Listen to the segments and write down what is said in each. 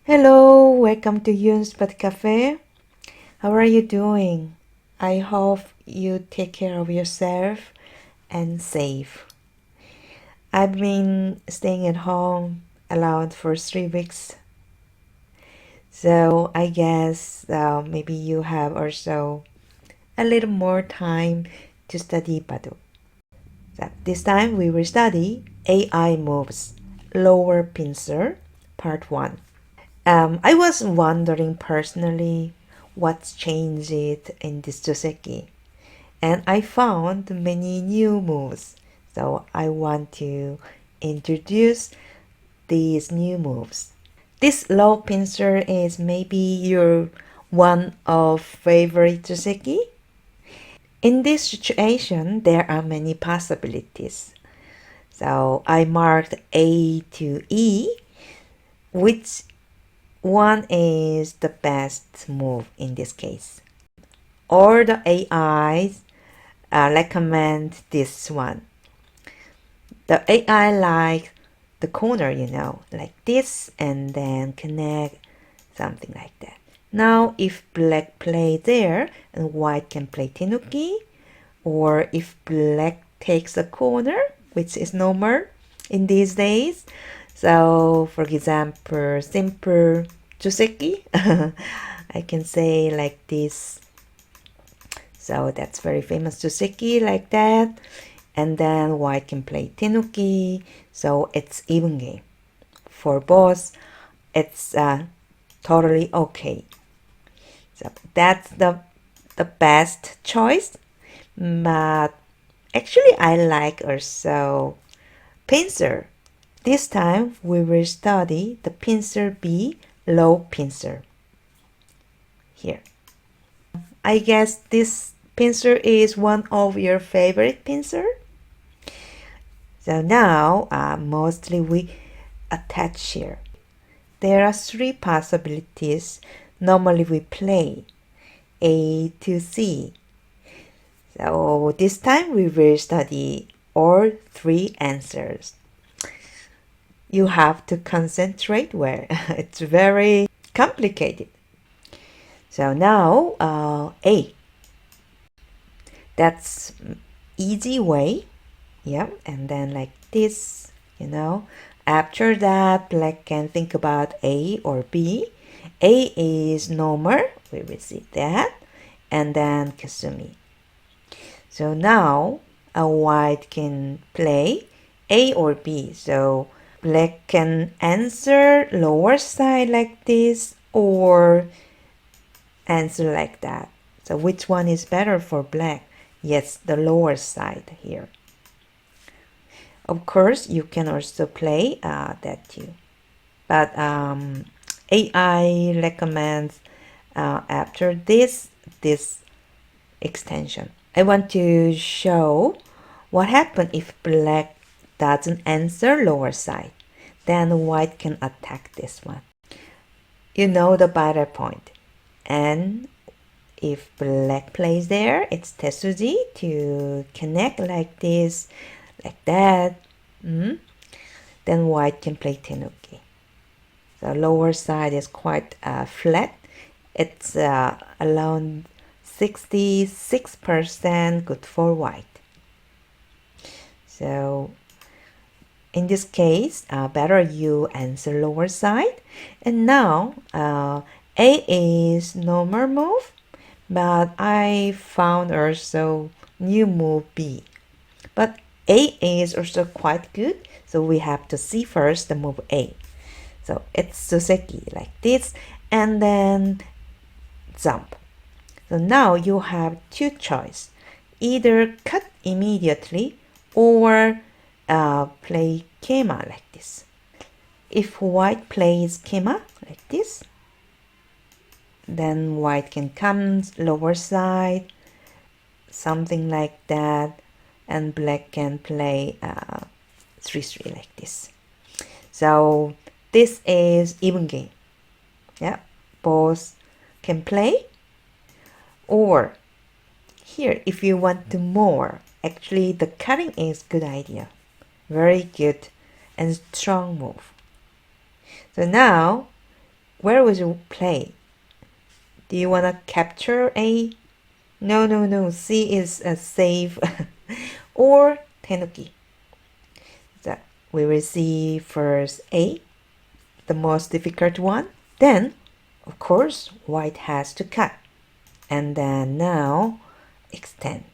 Hello, welcome to Yun's Pet Cafe. How are you doing? I hope you take care of yourself and safe. I've been staying at home alone for 3 weeks, so I guess maybe you have also a little more time to study Baduk. So this time we will study AI moves, lower pincer, part 1. I was wondering personally what's changed in this joseki, and I found many new moves. So I want to introduce these new moves. This low pincer is maybe your one of favorite joseki. In this situation, there are many possibilities. So I marked A to E, which one is the best move in this case. All the AIs recommend this one. The AI like the corner, like this, and then connect something like that. Now, if black play there and white can play tenuki, or if black takes a corner, which is normal in these days. So, for example, simple joseki, I can say like this. So that's very famous joseki like that. And then white can play tenuki. So it's even game. For both, it's totally okay. So that's the best choice. But actually, I like also pincer. This time we will study the pincer B, low pincer. Here. I guess this pincer is one of your favorite pincer. So now, mostly we attach here. There are 3 possibilities. Normally we play A to C. So this time we will study all 3 answers. You have to concentrate well. It's very complicated. So now A. That's easy way. Yeah, and then like this, After that, black can think about A or B. A is normal. We will see that. And then Kasumi. So now a white can play A or B. So black can answer lower side like this or answer like that. So which one is better for black? Yes, the lower side here. Of course, you can also play that too. But AI recommends after this extension. I want to show what happens if black doesn't answer lower side. Then white can attack this one. You know the battle point. And if black plays there, it's Tetsuji to connect like this, like that. Then white can play tenuki. The lower side is quite flat. It's around 66% good for white. So in this case, better you answer lower side. And now A is normal move, but I found also new move B. But A is also quite good, so we have to see first the move A. So it's joseki like this, and then jump. So now you have 2 choices. Either cut immediately or play kema like this. If white plays kema like this, then white can come lower side, something like that, and black can play 3-3 like this. So this is even game. Yeah, both can play. Or here, if you want to more, actually the cutting is good idea. Very good and strong move. So now where would you play? Do you want to capture A? No, no, no. C is a safe. Or tenuki. So we will see first A, the most difficult one. Then, of course, white has to cut. And then now extend.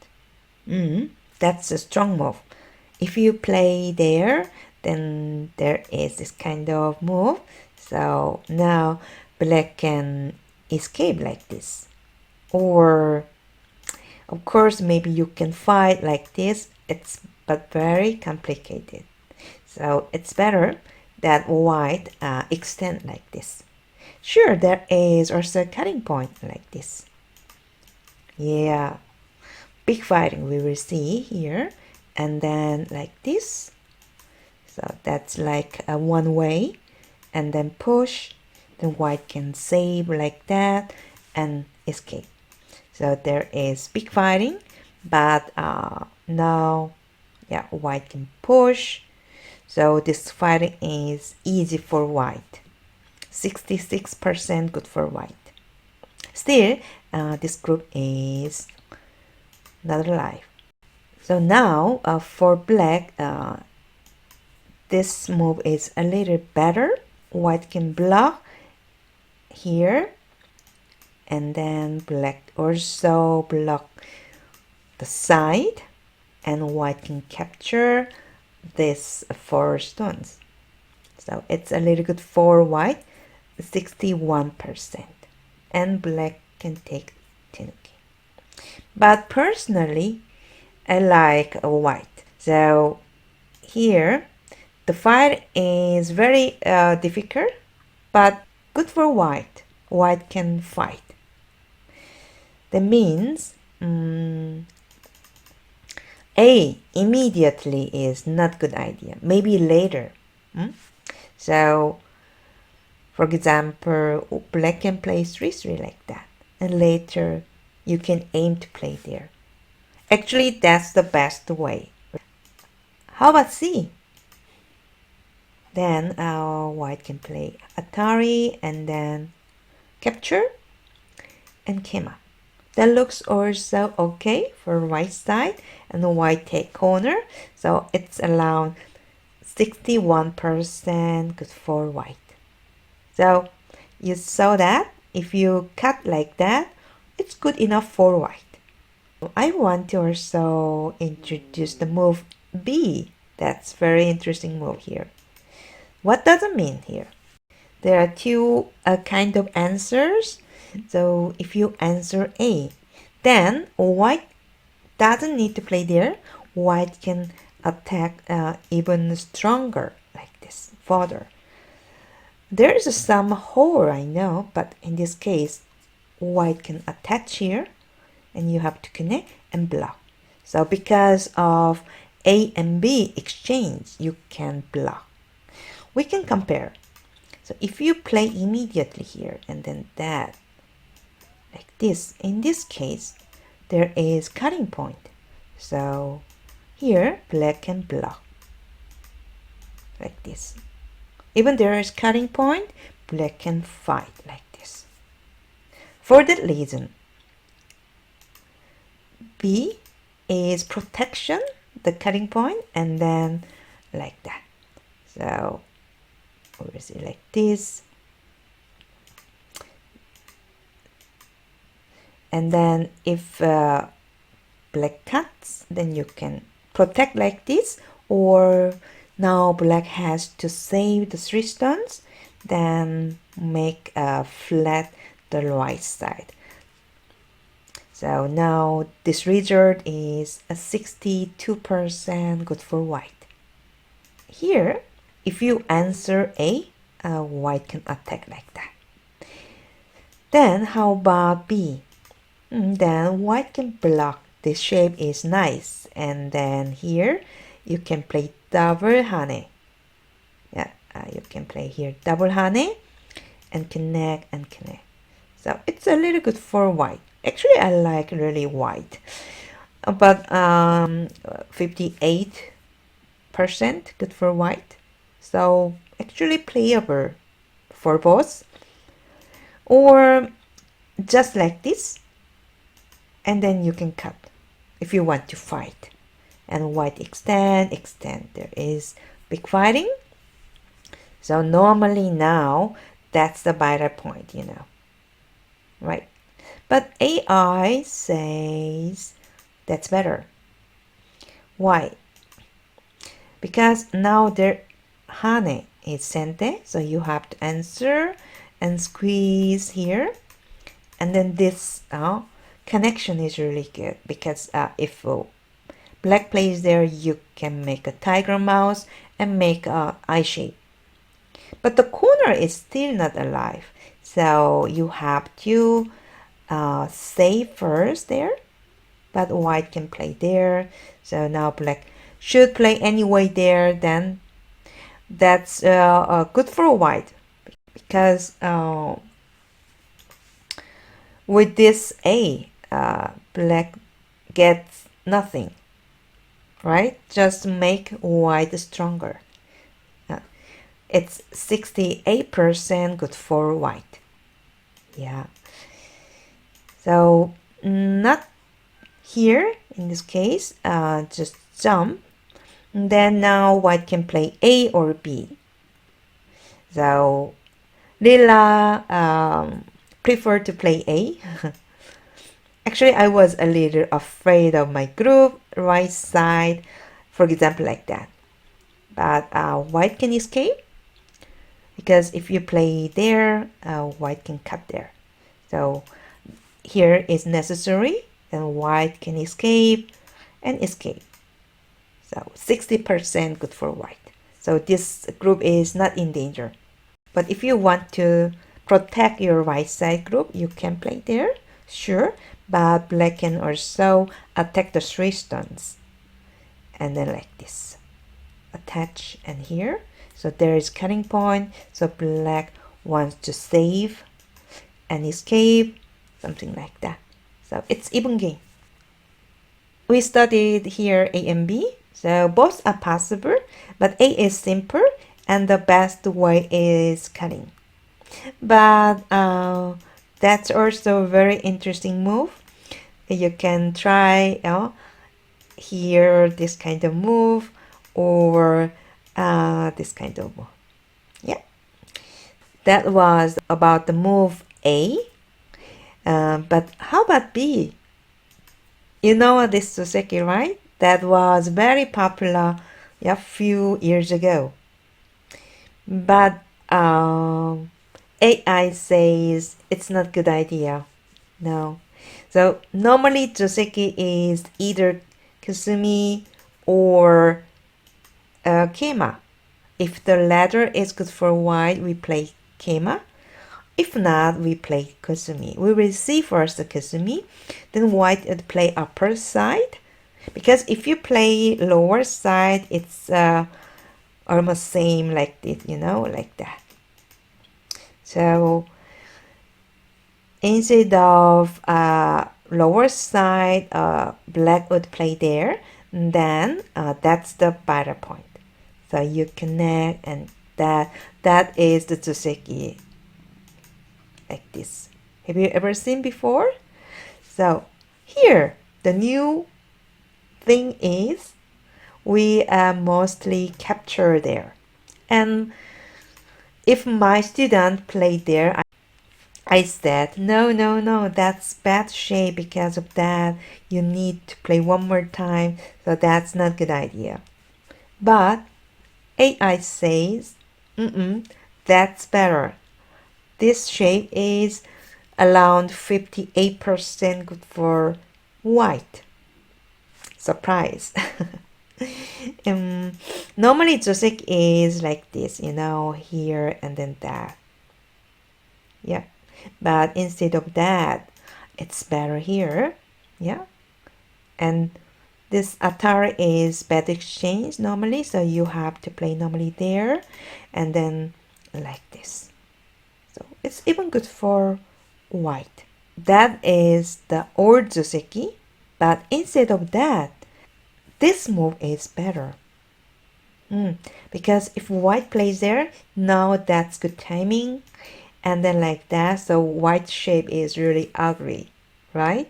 That's a strong move. If you play there, then there is this kind of move. So now black can escape like this. Or, of course, maybe you can fight like this. It's but very complicated. So it's better that white extend like this. Sure, there is also a cutting point like this. Yeah, big fighting we will see here. And then like this. So that's like a one way. And then push. Then white can save like that and escape. So there is big fighting. But now, yeah, white can push. So this fighting is easy for white. 66% good for white. Still, this group is not alive. So now for black, this move is a little better. White can block here, and then black also block the side, and white can capture this 4 stones. So it's a little good for white, 61%, and black can take tenuki. But personally, I like white. So here the fight is very difficult, but good for white. White can fight. That means A immediately is not good idea. Maybe later. So, for example, black can play 3-3 like that. And later you can aim to play there. Actually, that's the best way. How about C? Then white can play Atari and then capture and came up. That looks also okay for right side, and the white take corner. So it's around 61% good for white. So you saw that if you cut like that, it's good enough for white. I want to also introduce the move B. That's very interesting move here. What does it mean here? There are two kind of answers. So if you answer A, then white doesn't need to play there. White can attack even stronger like this, further. There is some hole, I know, but in this case, white can attach here, and you have to connect and block. So because of A and B exchange, you can block. We can compare. So if you play immediately here and then that, like this, in this case, there is cutting point. So here, black can block like this. Even there is cutting point, black can fight like this. For that reason, B is protection, the cutting point, and then like that. So we will see like this. And then if black cuts, then you can protect like this, or now black has to save the 3 stones, then make a flat the right side. So now this result is a 62% good for white. Here, if you answer A, white can attack like that. Then how about B? Then white can block. This shape is nice. And then here you can play double hane. Yeah, you can play here double hane and connect and connect. So it's a little good for white. Actually, I like really white, but 58% good for white. So actually playable for both. or just like this, and then you can cut if you want to fight. And white extend. There is big fighting. So normally now that's the vital point, right? But AI says that's better. Why? Because now their hane is sente, so you have to answer and squeeze here, and then this connection is really good because if black plays there, you can make a tiger mouse and make a eye shape. But the corner is still not alive, so you have to save first there. But white can play there, so now black should play anyway there. Then that's good for white because with this A, black gets nothing, right? Just make white stronger. It's 68% good for white. Yeah. So not here in this case, just jump. And then now white can play A or B. So Lila prefer to play A. Actually, I was a little afraid of my group right side, for example, like that. But white can escape because if you play there, white can cut there. So here is necessary, then white can escape and escape. So 60% good for white. So this group is not in danger. But if you want to protect your right side group, you can play there, sure. But black can also attack the 3 stones. And then like this. Attach and here. So there is cutting point. So black wants to save and escape. Something like that. So it's even game. We studied here A and B. So both are possible. But A is simple. And the best way is cutting. But that's also a very interesting move. You can try here this kind of move or this kind of move. Yeah, that was about the move A. But how about B? You know this joseki, right? That was very popular a few years ago. But AI says it's not a good idea. No. So normally joseki is either kusumi or keima. If the latter is good for white, we play keima. If not, we play kusumi. We will see first the kusumi, then white would play upper side. Because if you play lower side, it's almost same like this, like that. So instead of lower side, black would play there. And then that's the better point. So you connect, and that is the joseki, like this. Have you ever seen before? So here, the new thing is we mostly capture there. And if my student played there, I said, no, that's bad shape. Because of that, you need to play one more time. So that's not a good idea. But AI says, that's better. This shape is around 58% good for white. Surprise. Normally joseki is like this, here and then that. Yeah. But instead of that, it's better here. Yeah. And this atari is bad exchange normally, so you have to play normally there and then like this. So it's even good for white. That is the old joseki, but instead of that, this move is better. Because if white plays there, now that's good timing. and then like that. So white shape is really ugly, right?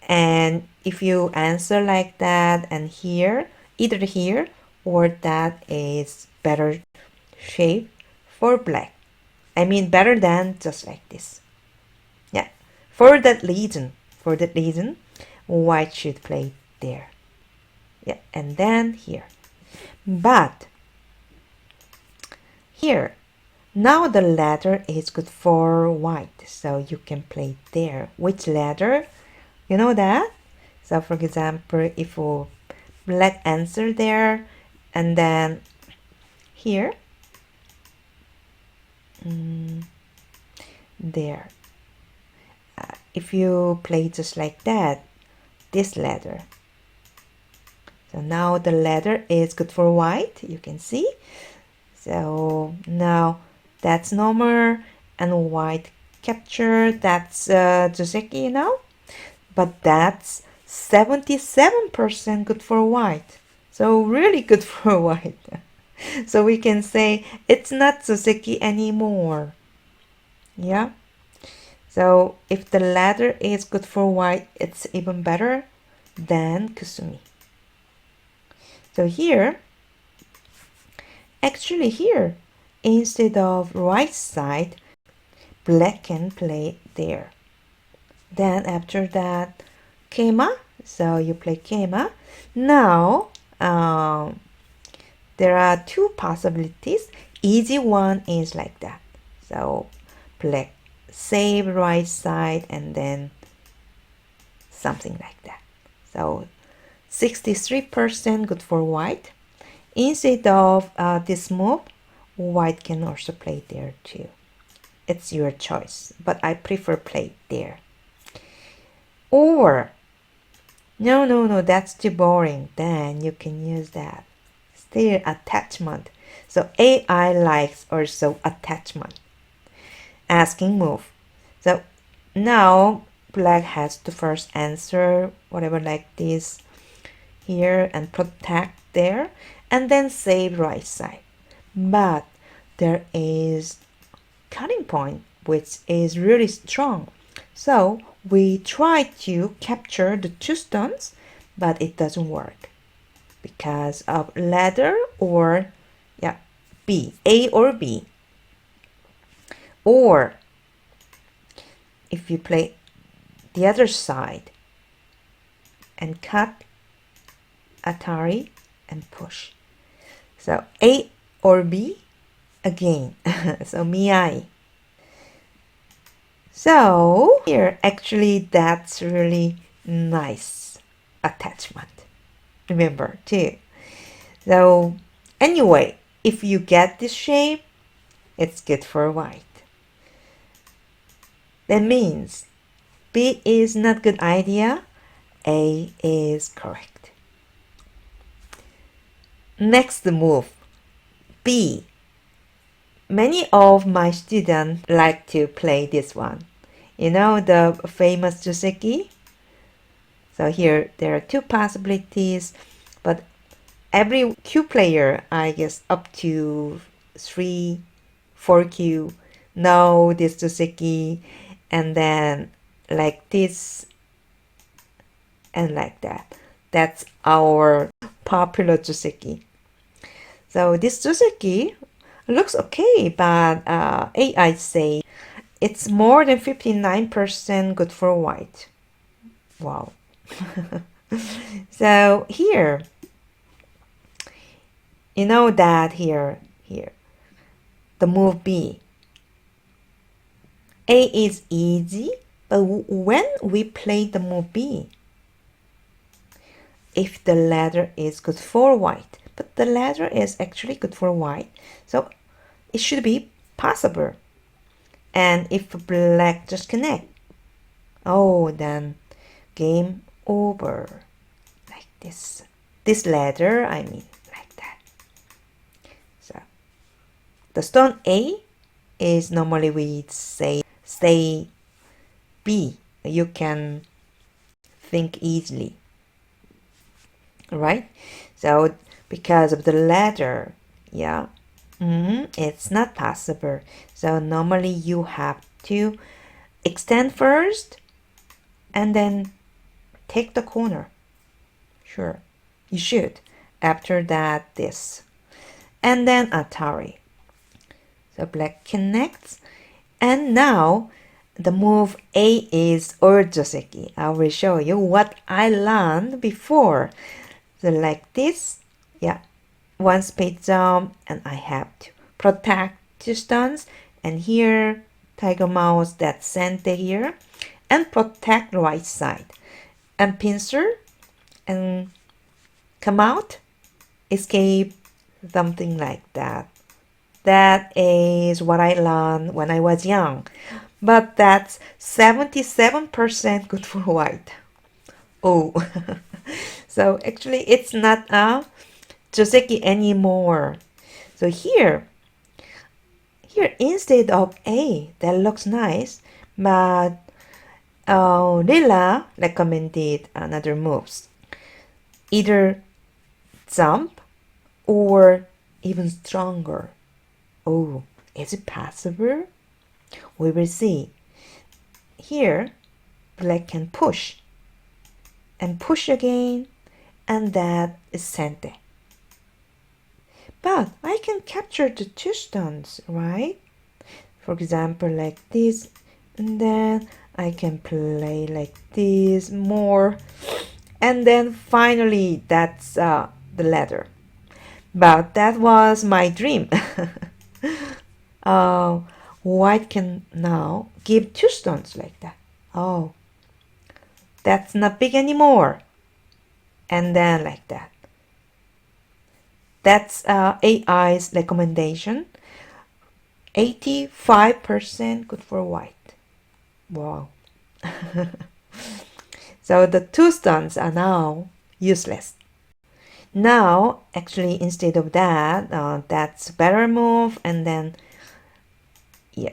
And if you answer like that and here, either here or that is better shape for black. I mean better than just like this. Yeah. For that reason, white should play there. Yeah, and then here. But here, now the letter is good for white, so you can play there. Which letter? You know that? So for example, if you black answer there, and then here, there. If you play just like that, this letter. So now the letter is good for white, you can see. So now that's normal and white capture, that's joseki, you know. But that's 77% good for white. So really good for white. So we can say it's not joseki anymore. Yeah. So if the letter is good for white, it's even better than kusumi. So here, actually here, instead of right side, black can play there. Then after that, kema. So you play kema. Now, there are two possibilities. Easy one is like that. So black save right side and then something like that. So 63% good for white. Instead of this move, white can also play there too. It's your choice, but I prefer play there. Or, no, that's too boring. Then you can use that. Still attachment. So AI likes also attachment. Asking move. So now black has to first answer whatever like this here and protect there and then save right side. But there is cutting point which is really strong. So we try to capture the two stones, but it doesn't work because of ladder or B, A or B. Or if you play the other side and cut Atari and push. So A or B again. So miyai. So here actually that's really nice attachment. Remember too. So anyway, if you get this shape, it's good for white. That means B is not good idea, A is correct. Next move, B. Many of my students like to play this one. You know the famous joseki? So here there are two possibilities, but every Q player, I guess up to 3, 4Q, know this joseki, and then like this and like that. That's our popular joseki. So this joseki looks okay, but AI say it's more than 59% good for white. Wow. So here, you know that here, the move B. A is easy, but when we play the move B, if the ladder is good for white, but the ladder is actually good for white, so it should be possible. And if black just connect, oh, then game over. Like this. This ladder, I mean, like that. So the stone A is normally we say B. You can think easily, right? So because of the ladder, yeah. It's not possible. So normally you have to extend first and then take the corner. Sure, you should. After that, this. And then Atari. So black connects. And now the move A is or joseki. I will show you what I learned before. So like this. Yeah. One spade jump and I have to protect two stones. And here, tiger mouse that center here. And protect the right side. And pincer. And come out. Escape. Something like that. That is what I learned when I was young. But that's 77% good for white. Oh. So actually it's not a joseki anymore. So here instead of A, that looks nice, but Lila recommended another moves. Either jump or even stronger. Oh, is it possible? We will see. Here, black can push and push again, and that is sente. But I can capture the two stones, right? For example, like this, and then I can play like this more, and then finally that's the ladder. But that was my dream. White can now give two stones like that. Oh, that's not big anymore. And then like that. That's AI's recommendation. 85% good for white. Wow. So the two stones are now useless. Now, actually, instead of that, that's better move, and then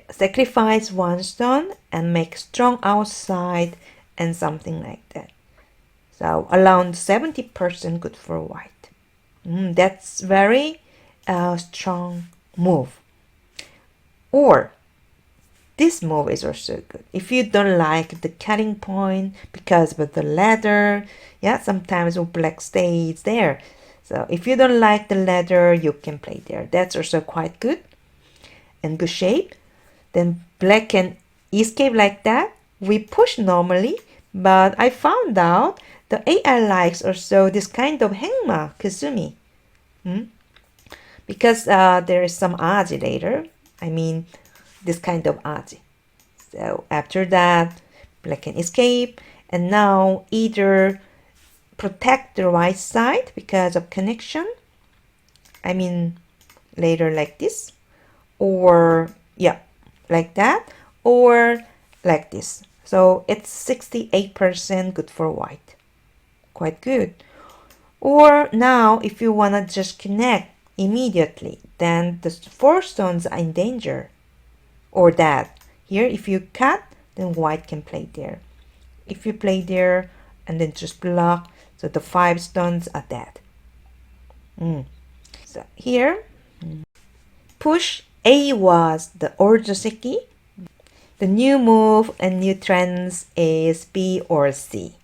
sacrifice one stone and make strong outside and something like that. So around 70% good for white. That's very strong move. Or this move is also good. If you don't like the cutting point because of the ladder, yeah, sometimes black stays there. So if you don't like the ladder, you can play there. That's also quite good and good shape. Then black can escape like that. We push normally, but I found out the AI likes also this kind of hengma, kazumi. Because there is some aji later. I mean, this kind of aji. So after that, black can escape. And now either protect the right side because of connection. I mean, later like this. Or, yeah, like that. Or like this. So it's 68% good for white. Quite good. Or now, if you want to just connect immediately, then the four stones are in danger. Or that. Here, if you cut, then white can play there. If you play there and then just block, so the five stones are dead. So here, push A was the or joseki. The new move and new trends is B or C.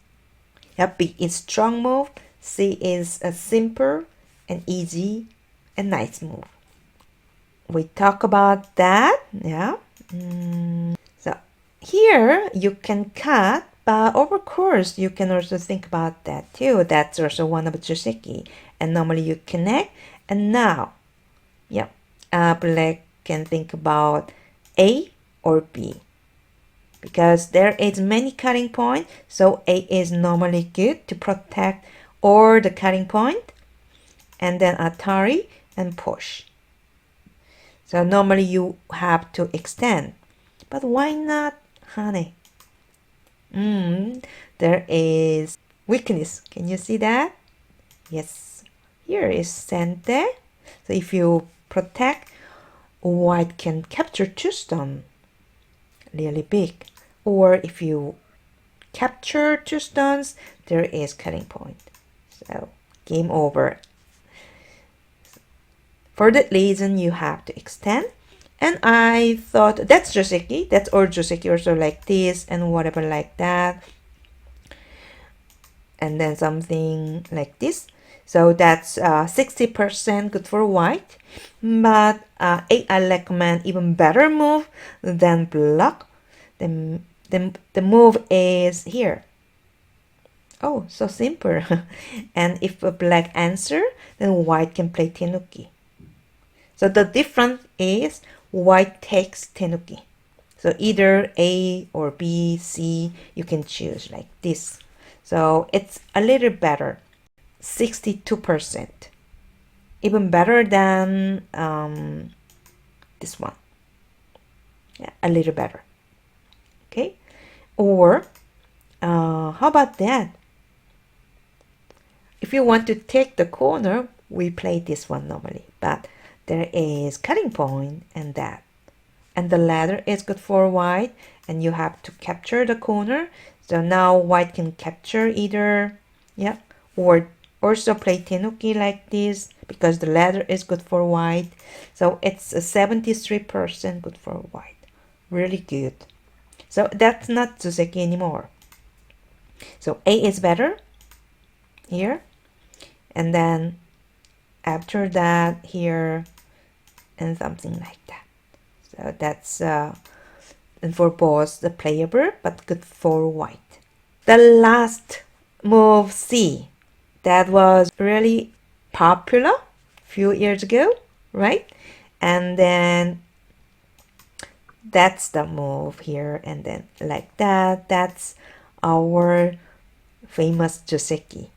Yeah, B is strong move. C is a simple and easy and nice move. We talk about that. Yeah. So here you can cut, but of course you can also think about that too. That's also one of joseki. And normally you connect. And now, yeah, black can think about A or B. Because there is many cutting point, so A is normally good to protect or the cutting point, and then Atari and push. So normally you have to extend, but why not Hane? There is weakness. Can you see that? Yes. Here is Sente. So if you protect, white can capture two stone. Really big. Or if you capture two stones, there is cutting point. So game over. For that reason, you have to extend. And I thought that's joseki, that's all joseki also like this and whatever like that. And then something like this. So that's 60% good for white. But I recommend even better move than block. The move is here. Oh, so simple. And if a black answer, then white can play tenuki. So the difference is white takes tenuki. So either A or B, C, you can choose like this. So it's a little better, 62%. Even better than this one. Yeah, a little better. Okay. Or how about that? If you want to take the corner, we play this one normally. But there is cutting point and that. And the ladder is good for white. And you have to capture the corner. So now white can capture either, yeah, or also play tenuki like this because the ladder is good for white. So it's a 73% good for white. Really good. So that's not joseki anymore. So A is better here. And then after that here and something like that. So that's and for both the playable but good for white. The last move C, that was really popular a few years ago, right? And then that's the move here, and then like that. That's our famous joseki.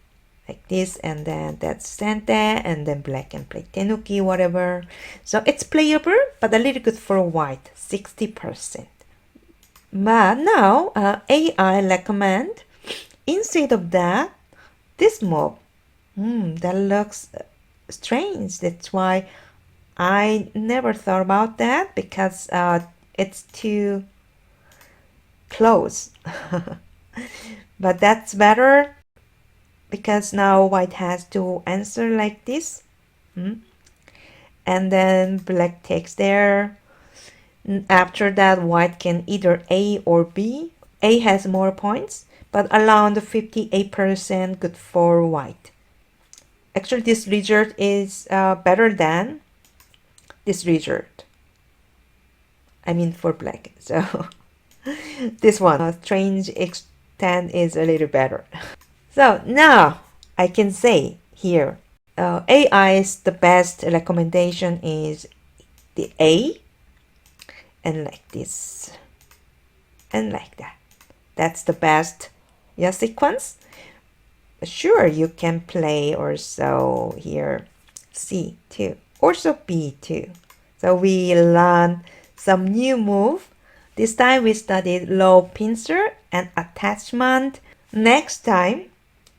Like this, and then that's sente, and then black can play tenuki, whatever. So it's playable, but a little good for white, 60%. But now AI recommend instead of that, this move. That looks strange. That's why I never thought about that because it's too close. But that's better because now white has to answer like this. And then black takes there. After that, white can either A or B. A has more points, but around 58% good for white. Actually, this result is better than this result. I mean for black. So this one, strange extent is a little better. So now I can say here, AI's the best recommendation is the A and like this and like that. That's the best sequence. Sure, you can play also here C too, also B too. So we learned some new move. This time we studied low pincer and attachment. Next time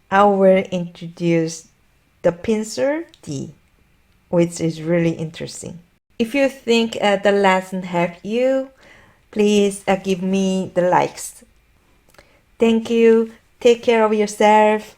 I will introduce the pincer D, which is really interesting. If you think the lesson helped you, please give me the likes. Thank you. Take care of yourself.